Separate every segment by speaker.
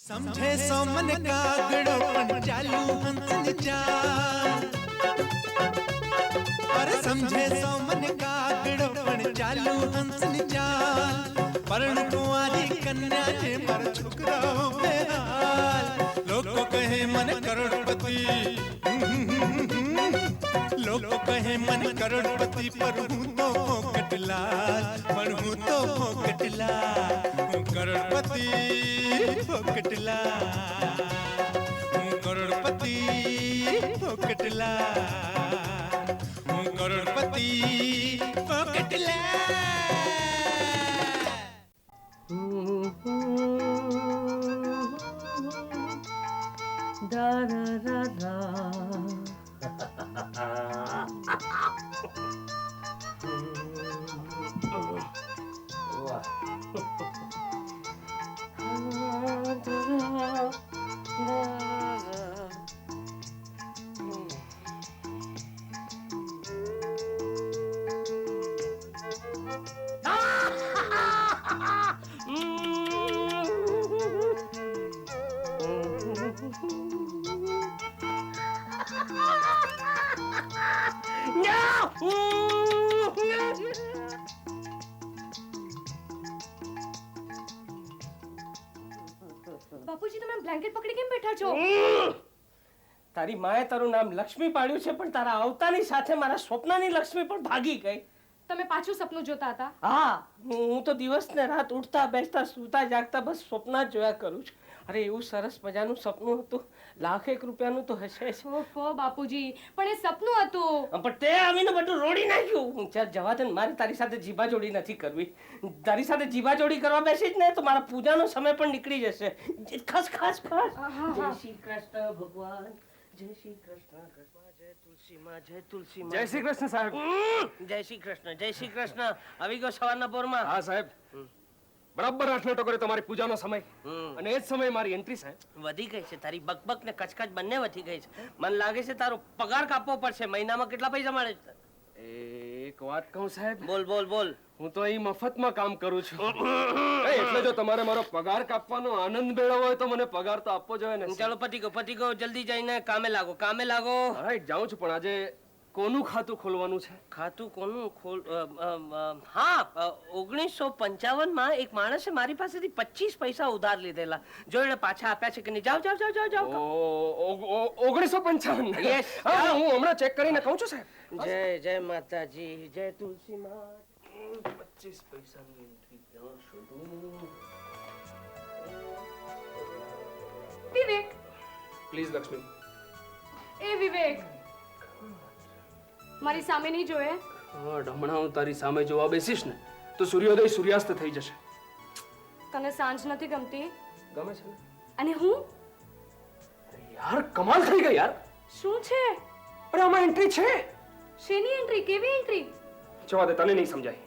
Speaker 1: समझे सो मन कागड़ो पण चालू हंस चाल अरे समझे सो मन कागड़ो पण चालू हंस चाल पण कुंवारी कन्या जे मर छोकराओ बेहाल लोग कहे मन करोड़पति लोग कहे मन करोड़पति पर हूँ तो फोकटलाल पर हूँ तो फोकटलाल हूँ करोड़पति फोकटलाल हूँ करोड़पति फोकटलाल हूँ करोड़पति फोकटलाल
Speaker 2: Da da da da.
Speaker 3: બાપુજી તમે બ્લેન્કેટ પકડી કેમ બેઠા છો?
Speaker 2: તારી માએ તારું નામ લક્ષ્મી પાડ્યું છે પણ તારા આવતાની સાથે મારા સ્વપ્નની લક્ષ્મી પણ ભાગી ગઈ.
Speaker 3: તમે પાછું સપનું જોતા હતા?
Speaker 2: હા, હું તો દિવસ ને રાત ઉઠતા બેસતા સૂતા જાગતા બસ સ્વપ્ન જ જોયા કરું છું. અરે એવું સરસ મજાનું સપનું હતું, લાખેક રૂપિયાનું તો હશે જ.
Speaker 3: ઓહો બાપુજી, પણ એ સપનું હતું.
Speaker 2: પણ તે આવીને બધું રોડી નાખ્યું. ચાલ જવા દે, મારી તારી સાથે જીભાજોડી નથી કરવી. તારી સાથે જીભાજોડી કરવા બેસી જ ને તો મારા પૂજાનો સમય પણ નીકળી જશે. ખસ ખસ ખસ. જય શ્રી કૃષ્ણ ભગવાન, જય શ્રી કૃષ્ણ કૃષ્ણ, જય તુલસી માં, જય તુલસી માં.
Speaker 4: જય શ્રી કૃષ્ણ સાહેબ.
Speaker 2: જય શ્રી કૃષ્ણ, જય શ્રી કૃષ્ણ. આવી ગયો સવારના પોરમાં?
Speaker 4: હા સાહેબ, બરાબર 8 કર્યો તમારી પૂજાનો સમય અને એ જ સમયે મારી એન્ટ્રી સાહેબ.
Speaker 2: વધી ગઈ છે તારી બકબક ને કચકચ બંને વધી ગઈ છે. મને લાગે છે તારો પગાર કાપવો પડશે. મહિનામાં કેટલા પૈસા મળે છે?
Speaker 4: એક વાત કહું સાહેબ?
Speaker 2: બોલ બોલ બોલ.
Speaker 4: હું તો અહીં મફતમાં કામ કરું છું. એટલે જો તમારે મારો પગાર કાપવાનો આનંદ મેળવવો હોય તો મને પગાર તો આપવો જોઈએ ને.
Speaker 2: ચાલો પતિ ગો, જલ્દી જઈને કામે લાગો, કામે લાગો.
Speaker 4: રાઈટ, જાઉં છું. પણ આજે કોનું ખાતું ખોલવાનું છે?
Speaker 2: ખાતું કોનું હા, 1955 માં એક માણસે મારી પાસેથી 25 પૈસા ઉધાર લીધેલા. જો એને પાછા આપ્યા છે કે નહીં? જાઓ જાઓ જાઓ જાઓ જાઓ.
Speaker 4: 1955?
Speaker 2: Yes.
Speaker 4: હા, હું હમણાં ચેક કરીને કહું છું સાહેબ.
Speaker 2: જય જય માતાજી, જય તુલસી માં. 25 પૈસાની એન્ટ્રી ક્યાં શોધું?
Speaker 3: વિવેક,
Speaker 4: પ્લીઝ લક્ષ્મી.
Speaker 3: એ વિવેક, મારી સામે નહીં જોયે.
Speaker 4: હમણાં હું તારી સામે જોવા બેસીશ ને તો સૂર્યોદય સૂર્યાસ્ત થઈ જશે.
Speaker 3: તને સાંજ નથી ગમતી?
Speaker 4: ગમે છે ને?
Speaker 3: અને હું?
Speaker 4: યાર કમાલ થઈ ગઈ યાર.
Speaker 3: શું છે?
Speaker 4: અરે આમાં એન્ટ્રી છે.
Speaker 3: શેની એન્ટ્રી? કેવી એન્ટ્રી?
Speaker 4: જવા દે, તને નહીં સમજાય.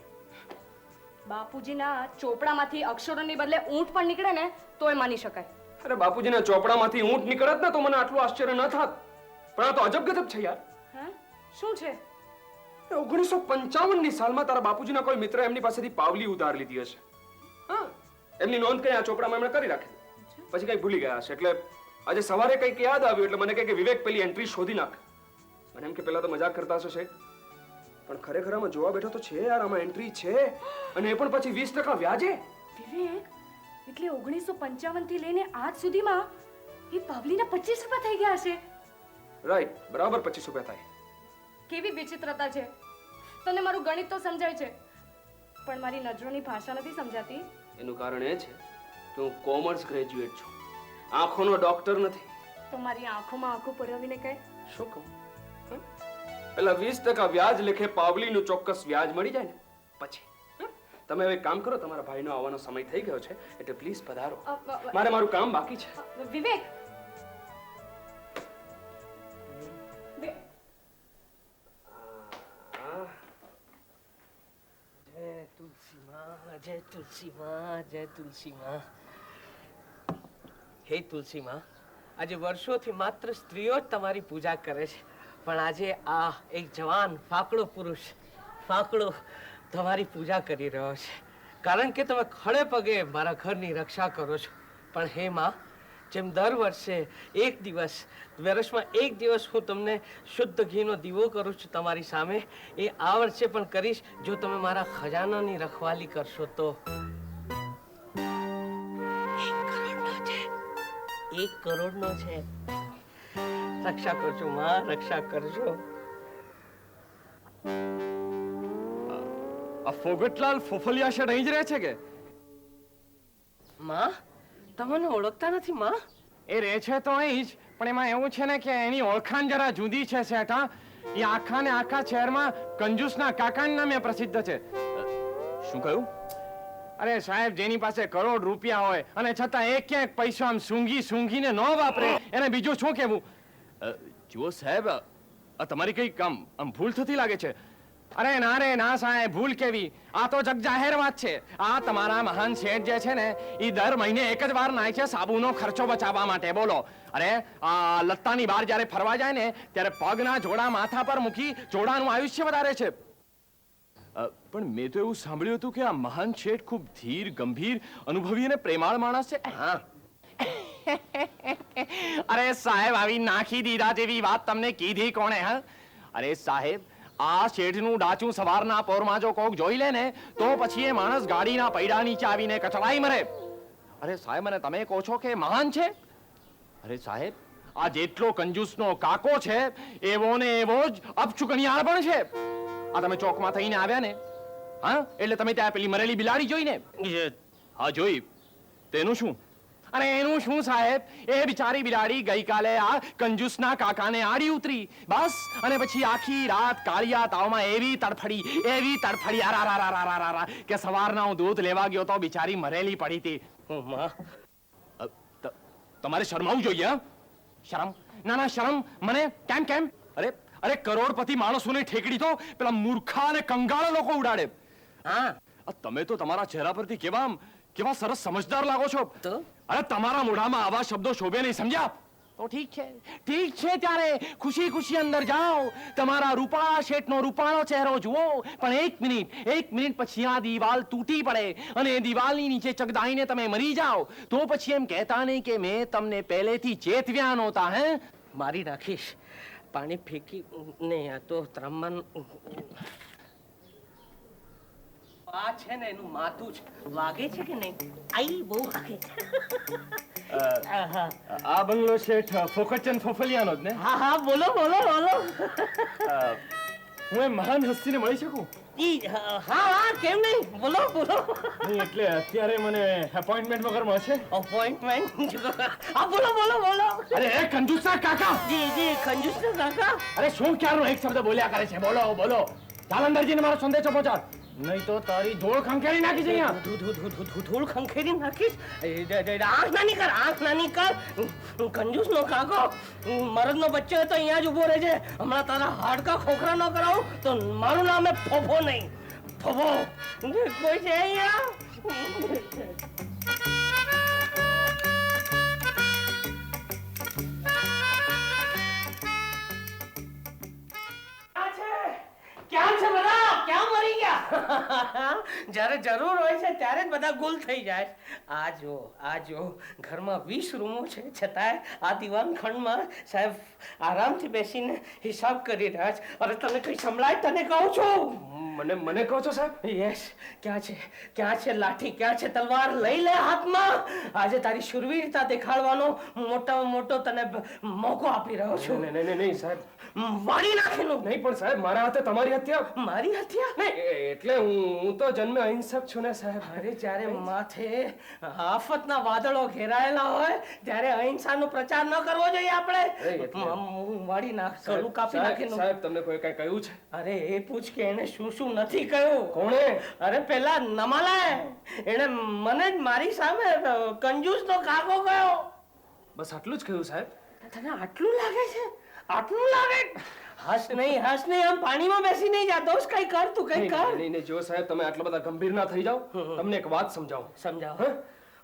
Speaker 3: બાપુજીના ચોપડામાંથી અક્ષરોની બદલે ઊંટ પણ નીકળે ને તોય માની શકાય.
Speaker 4: અરે બાપુજીના ચોપડામાંથી ઊંટ નીકળત ને તો મને આટલું આશ્ચર્ય ન થાત. પણ આ તો અજબ ગજબ છે યાર.
Speaker 3: હે? શું છે?
Speaker 4: 1955 ની સાલમાં તારા બાપુજીના કોઈ મિત્ર એમની પાસેથી પાવલી ઉધાર લીધી હશે. હા, એમની નોંધ કઈ આ ચોપડામાં એમણે કરી રાખી. પછી કઈ ભૂલી ગયા હશે. એટલે આજે સવારે કઈક યાદ આવ્યું એટલે મને કહે કે વિવેક પેલી એન્ટ્રી શોધી નાખ. મને એમ કે પેલા તો મજાક કરતા હશે શેઠ, પણ ખરેખર આમાં જોવા બેઠો તો છે યાર, આમાં એન્ટ્રી છે. અને એ પણ પછી 20% વ્યાજે.
Speaker 3: વિવેક, એટલે 1955 થી લઈને આજ સુધીમાં એ પાવલીના 25 રૂપિયા થઈ ગયા હશે.
Speaker 4: રાઈટ, બરાબર 25 રૂપિયા થાય.
Speaker 3: કેવી વિચિત્રતા છે. તને મારું ગણિત તો સમજાય છે પણ મારી નજરોની ભાષા નથી સમજાતી.
Speaker 4: એનું કારણ એ છે કે હું કોમર્સ ગ્રેજ્યુએટ છું, આંખોનો ડોક્ટર નથી.
Speaker 3: તો મારી આંખોમાં આંખો પરાવીને કહે.
Speaker 4: શું કહું? પેલા 20% વ્યાજ લેખે પાવલીનું ચોક્કસ વ્યાજ મળી જાય ને પછી. તમે હવે કામ કરો, તમારા ભાઈનો આવવાનો સમય થઈ ગયો છે એટલે પ્લીઝ પધારો. મારે મારું કામ બાકી છે.
Speaker 3: વિવેક,
Speaker 2: જય તુલસી માં, જય તુલસી માં, જય તુલસી માં. હે તુલસી માં, આજે વર્ષોથી માત્ર સ્ત્રીઓ જ તમારી પૂજા કરે છે, પણ આજે આ એક જવાન ફાકડો પુરુષ ફાકડો તમારી પૂજા કરી રહ્યો છે. કારણ કે તમે ખડે પગે મારા ઘરની રક્ષા કરો છો. પણ હે માં, જેમ દર વર્ષે એક દિવસ, વર્ષમાં એક દિવસ હું તમને શુદ્ધ ઘીનો દીવો કરું છું તમારી સામે, એ આ વર્ષે પણ કરીશ જો તમે મારા ખજાનાની રખવાલી કરશો તો. 1 કરોડનો છે. રક્ષા કરજો માં, રક્ષા કરજો.
Speaker 4: આ ફોગટલાલ ફોફલિયા શેઠ અહીં જ રહે છે કે?
Speaker 2: માં, તમને ઓળખતા નથી માં?
Speaker 5: એ રહે છે તો અહીં જ, પણ એમાં એવું છે ને કે એની ઓળખાણ જરા જુદી છે શેઠ. હા, એ આખા ને આખા શહેરમાં કંજૂસના કાકાના નામે પ્રસિદ્ધ છે.
Speaker 4: શું કહ્યું?
Speaker 5: અરે સાહેબ, જેની પાસે કરોડ રૂપિયા હોય અને છતાં એક ક્યાંક પૈસો આમ સૂંઘીને ન વાપરે, એને બીજું શું કહેવું?
Speaker 4: જુઓ સાહેબ, આ તમારી કઈ આમ ભૂલ થતી લાગે છે.
Speaker 5: અરે ના સાહેબ, ભૂલ કેવી? આ તો જગ જાહેર વાત છે. આ તમારા મહાન શેઠ જે છે ને, એ દર મહિને એક જ વાર નાય છે સાબુનો ખર્ચો બચાવવા માટે. બોલો, અરે આ લત્તાની બહાર જ્યારે ફરવા જાય ને ત્યારે પગના જોડા માથા પર મૂકી જોડાનું આયુષ્ય વધારે છે.
Speaker 4: પણ મેં તો એવું સાંભળ્યું હતું કે આ મહાન શેઠ ખૂબ ધીર, ગંભીર, અનુભવી અને પ્રેમાળ માણસ છે.
Speaker 5: હા. અરે સાહેબ, આવી નાખી દીધા જેવી વાત તમને કીધી કોણે? હા, અરે સાહેબ, આ શેઠનું ડાચું સવારના પોરમાં જો કોક જોઈ લે ને તો પછી એ માણસ ગાડીના પૈડા નીચે આવીને કચડાઈ મરે. અરે સાહેબ, અને તમે કહો છો કે મહાન છે? અરે સાહેબ, આ જેટલો કંજૂસનો કાકો છે એવો ને એવો જ અપચુકણિયાળ પણ છે. આ તમે ચોકમાં થઈને આવ્યા ને, હા, એટલે તમે ત્યાં પેલી મરેલી બિલાડી જોઈ ને?
Speaker 4: હા, જોઈ. તેનું શું?
Speaker 5: અને એનું શું સાહેબ, એ બિચારી બિલાડી ગઈકાલે આ કંજૂસના કાકાને આડી ઉતરી, બસ. અને પછી આખી રાત કાળિયા તાવમાં એવી તડફડી આરા કે સવારના હું દૂધ લેવા ગયો તો બિચારી મરેલી પડી હતી. તમારે શરમાવું જોઈએ. શરમ? ના, શરમ મને કેમ? અરે કરોડપતિ માણસોને ઠેકડી તો પેલા મૂર્ખા અને કંગાળો લોકો ઉડાડે.
Speaker 2: હા,
Speaker 4: તમે તો તમારા ચહેરા પરથી કેવા સરસ સમજદાર લાગો છો.
Speaker 2: તો
Speaker 4: અરે તમારા મોઢામાં આવા શબ્દો શોભે નહીં, સમજ્યા?
Speaker 5: તો ઠીક છે, ત્યારે ખુશી અંદર જાઓ, તમારા રૂપાળા શેઠનો રૂપાળો ચહેરો જુઓ. પણ એક મિનિટ પછી આ દીવાલ તૂટી પડે અને દિવાલની નીચે ચગદાઈને તમે મરી જાઓ તો પછી એમ કહેતા નહીં કે મેં તમને પહેલેથી ચેતવ્યા નહોતા. હે,
Speaker 2: મારી નાખીશ. પાણી ફેંકી નહીં, આ તો ત્રાંબાનું આ છે ને એનું માથું છે. વાગે છે કે નહીં? આઈ બહુ વાગે છે.
Speaker 5: આ બંગલો શેઠ ફોકટચંદ ફોફલિયાનો જ ને?
Speaker 2: હા, બોલો.
Speaker 5: હું એ મહાન હસ્તીને મળી શકું?
Speaker 2: હા, કેમ નહીં? બોલો.
Speaker 5: નહીં, એટલે અત્યારે મને એપોઇન્ટમેન્ટ વગર મળશે?
Speaker 2: અપોઇન્ટમેન્ટ? હા, બોલો.
Speaker 5: અરે એ કંજૂસના કાકા!
Speaker 2: જી, કંજૂસના કાકા.
Speaker 5: અરે શું ક્યારનો એક શબ્દ બોલ્યા કરે છે? બોલો. ચાલ અંદર જઈને મારો સંદેશો પહોંચાડ, નહીં તો તારી ધૂળ ખંખેરી નાખીશ અહીંયા.
Speaker 2: ધૂળ ખંખેરી નાખીશ? આંખ નાની કર. કંજૂસનો કાકો, મરદનો બચ્ચો તો અહીંયા જ ઉભો રહે છે. હમણાં તારા હાડકા ખોખરા ન કરાવું તો મારું નામ ફોફો નહીં. ફોફો કોઈ છે અહીંયા? ક્યાં છે બધા? ક્યાં મરી ગયા? જ્યારે જરૂર હોય છે ત્યારે જ બધા ગુલ થઈ જાય. આ જો ઘરમાં 20 રૂમો છે છતાંય આ દિવાન ખંડમાં સાહેબ આરામથી બેસીને હિસાબ કરી રહ્યા છે. અરે તને કઈ સંભળાય? તને કહું છું.
Speaker 4: મને કહો છો સાહેબ?
Speaker 2: યસ. ક્યાં છે લાઠી? ક્યાં છે તલવાર? લઈ લે હાથમાં. આજે તારી શૂરવીરતા દેખાડવાનો મોટામાં મોટો તને મોકો આપી રહ્યો છું.
Speaker 4: નહીં સાહેબ,
Speaker 2: વાળી નાખેલું.
Speaker 4: નહીં પણ સાહેબ, મારા હાથે તમારી હત્યા.
Speaker 2: મારી હત્યા?
Speaker 4: નહીં, એટલે હું તો જન્મે અહિંસક છું ને સાહેબ.
Speaker 2: અરે જ્યારે માથે આફતના વાદળો ઘેરાયેલા હોય ત્યારે અહિંસાનો પ્રચાર ન કરવો જોઈએ આપણે. વાળી નાખ, ગળું કાપી નાખેલું.
Speaker 4: સાહેબ, તમને કોઈ કઈ કહ્યું છે?
Speaker 2: અરે એ પૂછ કે એને શું નથી કહ્યું.
Speaker 4: કોણે?
Speaker 2: અરે પેલા નમાલાએ. એને મને જ મારી સામે કંજૂસનો કાકો કહ્યો.
Speaker 4: બસ આટલું જ કહ્યું સાહેબ?
Speaker 2: તને આટલું લાગે છે? આટલું લાગે? હસ નહીં, આમ પાણીમાં બેસી નહીં જા. દોસ્ત કઈ કર, તું કઈ કર.
Speaker 4: નહીં, જો સાહેબ તમે આટલા બધા ગંભીર ના થઈ જાઓ. તમને એક વાત સમજાવો.
Speaker 2: સમજાવો.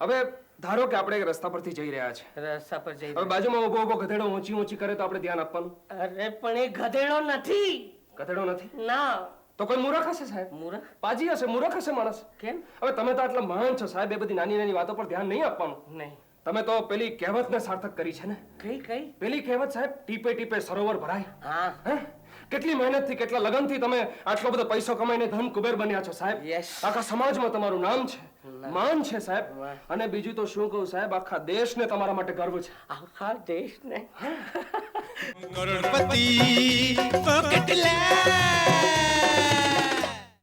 Speaker 4: હવે ધારો કે આપણે એક રસ્તા પરથી જઈ રહ્યા છે.
Speaker 2: રસ્તા પર જઈ.
Speaker 4: હવે બાજુમાં ઉભો ગધેડો ઊંચી કરે તો આપણે ધ્યાન આપવાનું.
Speaker 2: અરે પણ એ ગધેડો નથી.
Speaker 4: ગધેડો નથી?
Speaker 2: ના.
Speaker 4: તો કોઈ મૂર્ખ હશે સાહેબ?
Speaker 2: મૂર્ખ?
Speaker 4: પાજી હશે, મૂર્ખ હશે માણસ.
Speaker 2: કેમ?
Speaker 4: હવે તમે તો આટલા મહાન છો સાહેબ, એ બધી નાની વાતો પર ધ્યાન નહીં આપવાનું.
Speaker 2: નહીં.
Speaker 4: તમે તો પેલી કહેવતને સાર્થક કરી છે ને.
Speaker 2: કઈ કઈ
Speaker 4: પેલી કહેવત સાહેબ, ટીપે ટીપે સરોવર ભરાય.
Speaker 2: હા
Speaker 4: હે? કેટલી મહેનતથી કેટલા લગનથી તમે આટલો બધો પૈસો કમાઈને ધન કુબેર બન્યા છો સાહેબ.
Speaker 2: Yes.
Speaker 4: આખા સમાજમાં તમારું નામ છે, માન છે સાહેબ. અને બીજું તો શું કહું સાહેબ, આખા દેશને તમારા માટે ગર્વ છે.
Speaker 2: આખા દેશને
Speaker 1: કરોડપતિ પોકેટ લે